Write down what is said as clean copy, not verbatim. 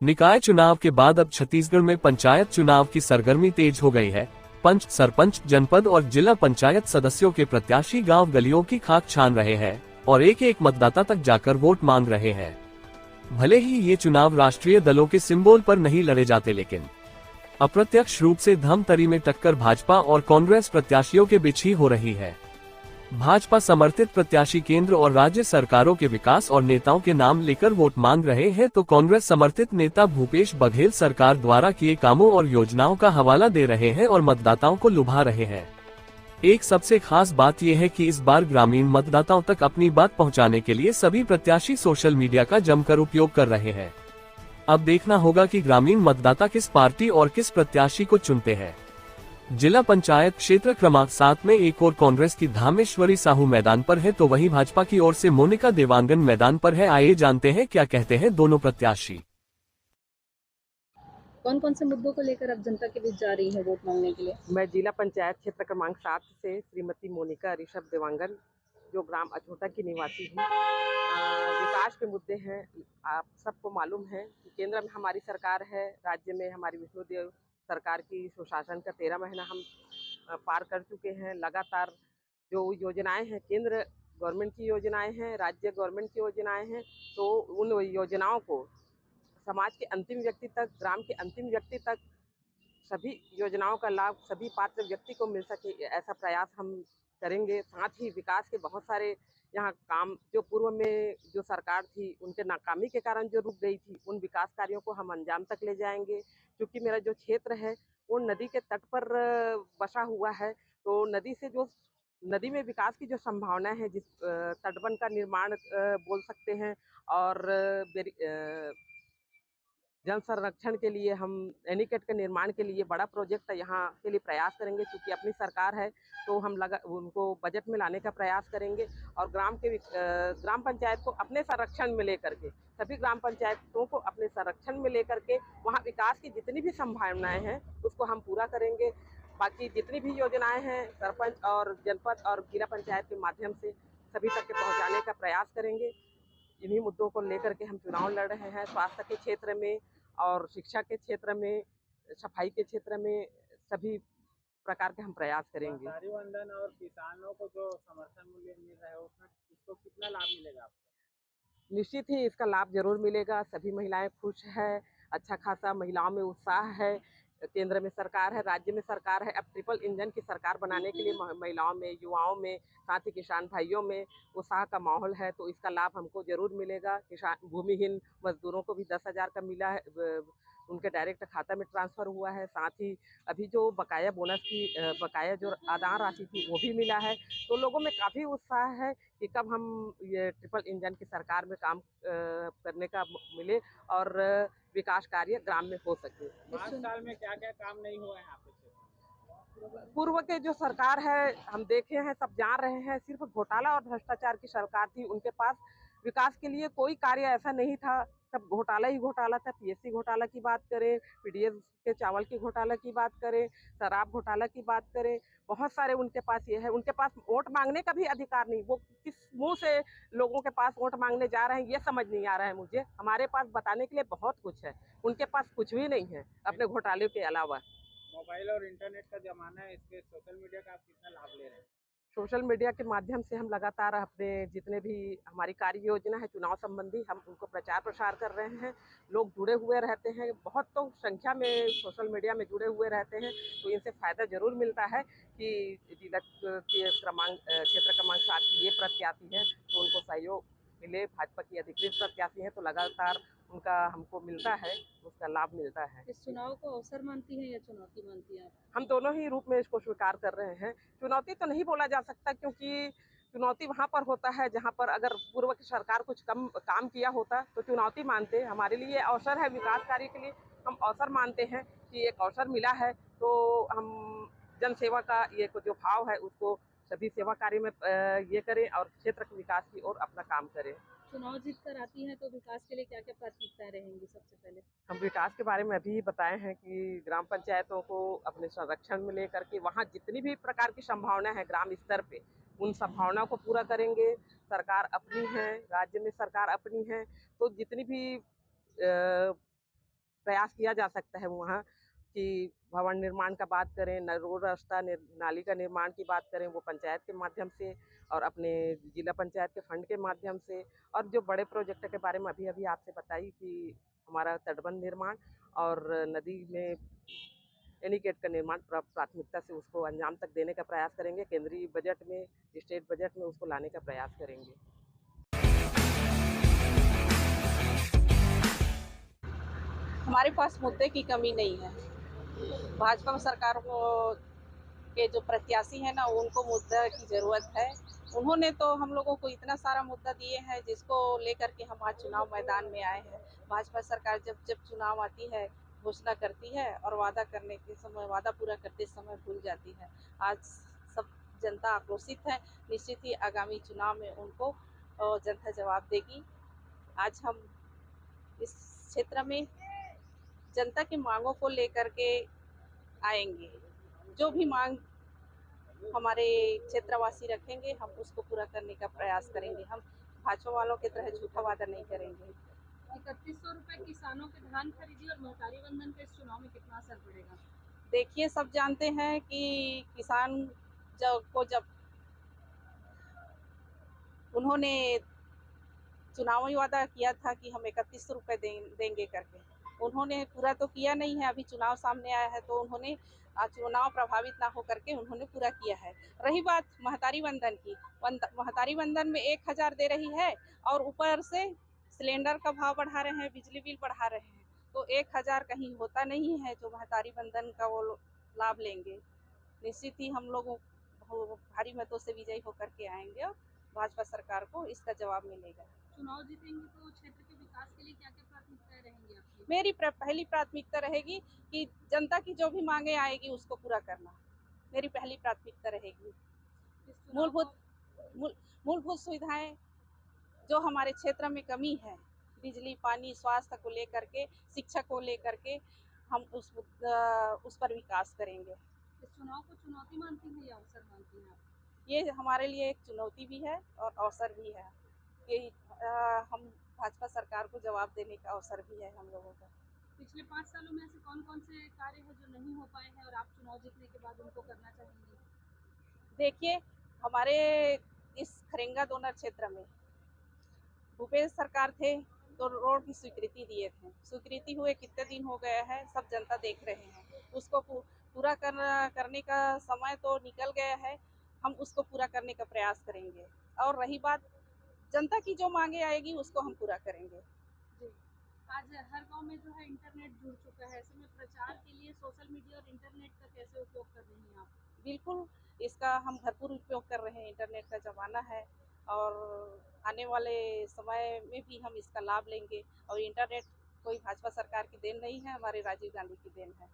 निकाय चुनाव के बाद अब छत्तीसगढ़ में पंचायत चुनाव की सरगर्मी तेज हो गई है। पंच, सरपंच, जनपद और जिला पंचायत सदस्यों के प्रत्याशी गांव गलियों की खाक छान रहे हैं और एक एक मतदाता तक जाकर वोट मांग रहे हैं। भले ही ये चुनाव राष्ट्रीय दलों के सिंबल पर नहीं लड़े जाते, लेकिन अप्रत्यक्ष रूप से धमतरी में टक्कर भाजपा और कांग्रेस प्रत्याशियों के बीच ही हो रही है। भाजपा समर्थित प्रत्याशी केंद्र और राज्य सरकारों के विकास और नेताओं के नाम लेकर वोट मांग रहे हैं, तो कांग्रेस समर्थित नेता भूपेश बघेल सरकार द्वारा किए कामों और योजनाओं का हवाला दे रहे हैं और मतदाताओं को लुभा रहे हैं। एक सबसे खास बात यह है कि इस बार ग्रामीण मतदाताओं तक अपनी बात पहुंचाने के लिए सभी प्रत्याशी सोशल मीडिया का जमकर उपयोग कर रहे हैं। अब देखना होगा कि ग्रामीण मतदाता किस पार्टी और किस प्रत्याशी को चुनते हैं। जिला पंचायत क्षेत्र क्रमांक 7 में एक और कांग्रेस की धामेश्वरी साहू मैदान पर है, तो वहीं भाजपा की ओर से मोनिका देवांगन मैदान पर है। आइए जानते हैं क्या कहते हैं दोनों प्रत्याशी। कौन कौन से मुद्दों को लेकर अब जनता के बीच जा रही है वोट मांगने के लिए? मैं जिला पंचायत क्षेत्र क्रमांक 7 से श्रीमती मोनिका ऋषभ देवांगन, जो ग्राम अछोटा की निवासी हूँ। विकास के मुद्दे हैं। आप सबको मालूम है कि केंद्र में हमारी सरकार है, राज्य में हमारी विष्णुदेव सरकार की सुशासन का 13 महीना हम पार कर चुके हैं। लगातार जो योजनाएं हैं, केंद्र गवर्नमेंट की योजनाएं हैं, राज्य गवर्नमेंट की योजनाएं हैं, तो उन योजनाओं को समाज के अंतिम व्यक्ति तक, ग्राम के अंतिम व्यक्ति तक सभी योजनाओं का लाभ सभी पात्र व्यक्ति को मिल सके, ऐसा प्रयास हम करेंगे। साथ ही विकास के बहुत सारे यहाँ काम जो पूर्व में जो सरकार थी उनके नाकामी के कारण जो रुक गई थी, उन विकास कार्यों को हम अंजाम तक ले जाएंगे। क्योंकि मेरा जो क्षेत्र है वो नदी के तट पर बसा हुआ है, तो नदी में विकास की जो संभावना है, जिस तटबंध का निर्माण बोल सकते हैं, और जल संरक्षण के लिए हम एनीकट के निर्माण के लिए बड़ा प्रोजेक्ट यहाँ के लिए प्रयास करेंगे। क्योंकि अपनी सरकार है तो हम उनको बजट में लाने का प्रयास करेंगे और ग्राम पंचायत को अपने संरक्षण में लेकर के, सभी ग्राम पंचायतों को अपने संरक्षण में लेकर के वहाँ विकास की जितनी भी संभावनाएं हैं उसको हम पूरा करेंगे। बाकी जितनी भी योजनाएं हैं सरपंच और जनपद और जिला पंचायत के माध्यम से सभी तक के पहुँचाने का प्रयास करेंगे। इन्हीं मुद्दों को लेकर के हम चुनाव लड़ रहे हैं। स्वास्थ्य के क्षेत्र में और शिक्षा के क्षेत्र में, सफाई के क्षेत्र में सभी प्रकार के हम प्रयास करेंगे। सरकारी वंदन और किसानों को जो समर्थन मूल्य मिल रहा है उसमें इसको कितना लाभ मिलेगा आपको? निश्चित ही इसका लाभ जरूर मिलेगा। सभी महिलाएं खुश है, अच्छा खासा महिलाओं में उत्साह है। केंद्र में सरकार है, राज्य में सरकार है। अब ट्रिपल इंजन की सरकार बनाने के लिए महिलाओं में, युवाओं में, साथ ही किसान भाइयों में उत्साह का माहौल है, तो इसका लाभ हमको जरूर मिलेगा। किसान भूमिहीन मजदूरों को भी 10,000 का मिला है, उनके डायरेक्ट खाता में ट्रांसफर हुआ है। साथ ही अभी जो बकाया बोनस की बकाया जो आदान राशि थी वो भी मिला है। तो लोगों में काफ़ी उत्साह है कि कब हम ये ट्रिपल इंजन की सरकार में काम करने का मिले और विकास कार्य ग्राम में हो सके। 5 साल में क्या क्या काम नहीं हुआ है यहाँ पे? पूर्व के जो सरकार है हम देखे हैं, सब जान रहे हैं, सिर्फ घोटाला और भ्रष्टाचार की सरकार थी। उनके पास विकास के लिए कोई कार्य ऐसा नहीं था, सब घोटाला ही घोटाला था। पीएससी घोटाला की बात करें, पीडीएस के चावल की घोटाला की बात करें, शराब घोटाला की बात करें, बहुत सारे उनके पास ये है। उनके पास वोट मांगने का भी अधिकार नहीं। वो किस मुंह से लोगों के पास वोट मांगने जा रहे हैं ये समझ नहीं आ रहा है मुझे। हमारे पास बताने के लिए बहुत कुछ है, उनके पास कुछ भी नहीं है अपने घोटाले के अलावा। मोबाइल और इंटरनेट का जमाना है, इसके सोशल मीडिया का आप कितना लाभ ले रहे हैं? सोशल मीडिया के माध्यम से हम लगातार अपने जितने भी हमारी कार्य योजना है चुनाव संबंधी, हम उनको प्रचार प्रसार कर रहे हैं। लोग जुड़े हुए रहते हैं, बहुत तो संख्या में सोशल मीडिया में जुड़े हुए रहते हैं, तो इनसे फ़ायदा ज़रूर मिलता है कि जिला के क्षेत्र क्रमांक 7 की ये प्रत्याशी हैं तो उनको सहयोग मिले। भाजपा की अधिकृत प्रत्याशी हैं तो लगातार उनका हमको मिलता है, उसका लाभ मिलता है। इस चुनाव को अवसर मानती है या चुनौती मानती है आप? हम दोनों ही रूप में इसको स्वीकार कर रहे हैं। चुनौती तो नहीं बोला जा सकता, क्योंकि चुनौती वहाँ पर होता है जहाँ पर अगर पूर्व की सरकार कुछ कम काम किया होता तो चुनौती मानते। हमारे लिए अवसर है, विकास कार्य के लिए हम अवसर मानते हैं कि एक अवसर मिला है, तो हम जन सेवा का ये जो भाव है उसको सभी सेवा कार्य में ये करें और क्षेत्र के विकास की ओर अपना काम करें। चुनाव जीत कर आती हैं तो विकास के लिए क्या क्या प्राथमिकताएं रहेंगी? सबसे पहले हम विकास के बारे में अभी बताए हैं कि ग्राम पंचायतों को अपने संरक्षण में लेकर के वहाँ जितनी भी प्रकार की संभावना है ग्राम स्तर पे, उन संभावनाओं को पूरा करेंगे। सरकार अपनी है, राज्य में सरकार अपनी है, तो जितनी भी प्रयास किया जा सकता है वहाँ कि भवन निर्माण का बात करें, रोड रास्ता नाली का निर्माण की बात करें, वो पंचायत के माध्यम से और अपने जिला पंचायत के फंड के माध्यम से। और जो बड़े प्रोजेक्ट के बारे में अभी अभी आपसे बताई कि हमारा तटबंध निर्माण और नदी में एनीकेट का निर्माण प्राथमिकता से उसको अंजाम तक देने का प्रयास करेंगे। केंद्रीय बजट में, स्टेट बजट में उसको लाने का प्रयास करेंगे। हमारे पास मुद्दे की कमी नहीं है। भाजपा सरकार को के जो प्रत्याशी हैं ना, उनको मुद्दा की ज़रूरत है। उन्होंने तो हम लोगों को इतना सारा मुद्दा दिए हैं जिसको लेकर के हम आज चुनाव मैदान में आए हैं। भाजपा सरकार जब जब चुनाव आती है, घोषणा करती है और वादा करने के समय, वादा पूरा करते समय भूल जाती है। आज सब जनता आक्रोशित है। निश्चित ही आगामी चुनाव में उनको जनता जवाब देगी। आज हम इस क्षेत्र में जनता की मांगों को लेकर के आएंगे। जो भी मांग हमारे क्षेत्रवासी रखेंगे, हम उसको पूरा करने का प्रयास करेंगे। हम भाजपा वालों की तरह झूठा वादा नहीं करेंगे। 3100 रुपए किसानों के धान खरीदी और महतारी बंधन पे इस चुनाव में कितना असर पड़ेगा? देखिए, सब जानते हैं कि किसान जब उन्होंने चुनावी वादा किया था कि हम 3100 रुपये देंगे करके, उन्होंने पूरा तो किया नहीं है। अभी चुनाव सामने आया है तो उन्होंने चुनाव प्रभावित ना हो करके उन्होंने पूरा किया है। रही बात महतारी बंधन की, महतारी बंधन में 1000 दे रही है और ऊपर से सिलेंडर का भाव बढ़ा रहे हैं, बिजली बिल बढ़ा रहे हैं, तो 1000 कहीं होता नहीं है जो महतारी बंधन का वो लाभ लेंगे। निश्चित ही हम लोग भारी मतों से विजयी होकर के आएंगे और भाजपा सरकार को इसका जवाब मिलेगा। चुनाव जीतेंगे तो क्षेत्र के विकास के लिए क्या-क्या प्राथमिकताएं रहेंगी आपकी? मेरी पहली प्राथमिकता रहेगी कि जनता की जो भी मांगे आएगी उसको पूरा करना। मेरी पहली प्राथमिकता रहेगी। इस चुनाव को मूलभूत सुविधाएं जो हमारे क्षेत्र में कमी है, बिजली, पानी, स्वास्थ्य को लेकर के, शिक्षा को लेकर के, हम उस पर विकास करेंगे। इस चुनाव को चुनौती मानती हैं या अवसर मानती हैं आप? ये हमारे लिए एक चुनौती भी है और अवसर भी है कि हम भाजपा सरकार को जवाब देने का अवसर भी है हम लोगों का। पिछले 5 सालों में ऐसे कौन-कौन से कार्य हैं जो नहीं हो पाए हैं और आप चुनाव जीतने के बाद उनको करना चाहेंगे? देखिए, हमारे इस खरेंगा दोनर क्षेत्र में भूपेश सरकार थे तो रोड की स्वीकृति दिए थे। स्वीकृति हुए कितने दिन हो गए हैं, सब जनता देख रहे हैं। उसको पूरा करने का समय तो निकल गया है। हम उसको पूरा करने का प्रयास करेंगे और रही बात जनता की जो मांगे आएगी उसको हम पूरा करेंगे। जी। आज हर गांव में जो है इंटरनेट जुड़ चुका है। ऐसे में प्रचार के लिए सोशल मीडिया और इंटरनेट का कैसे उपयोग कर रही हैं आप? बिल्कुल, इसका हम भरपूर उपयोग कर रहे हैं। इंटरनेट का ज़माना है और आने वाले समय में भी हम इसका लाभ लेंगे और इंटरनेट कोई भाजपा सरकार की देन नहीं है, हमारे राजीव गांधी की देन है।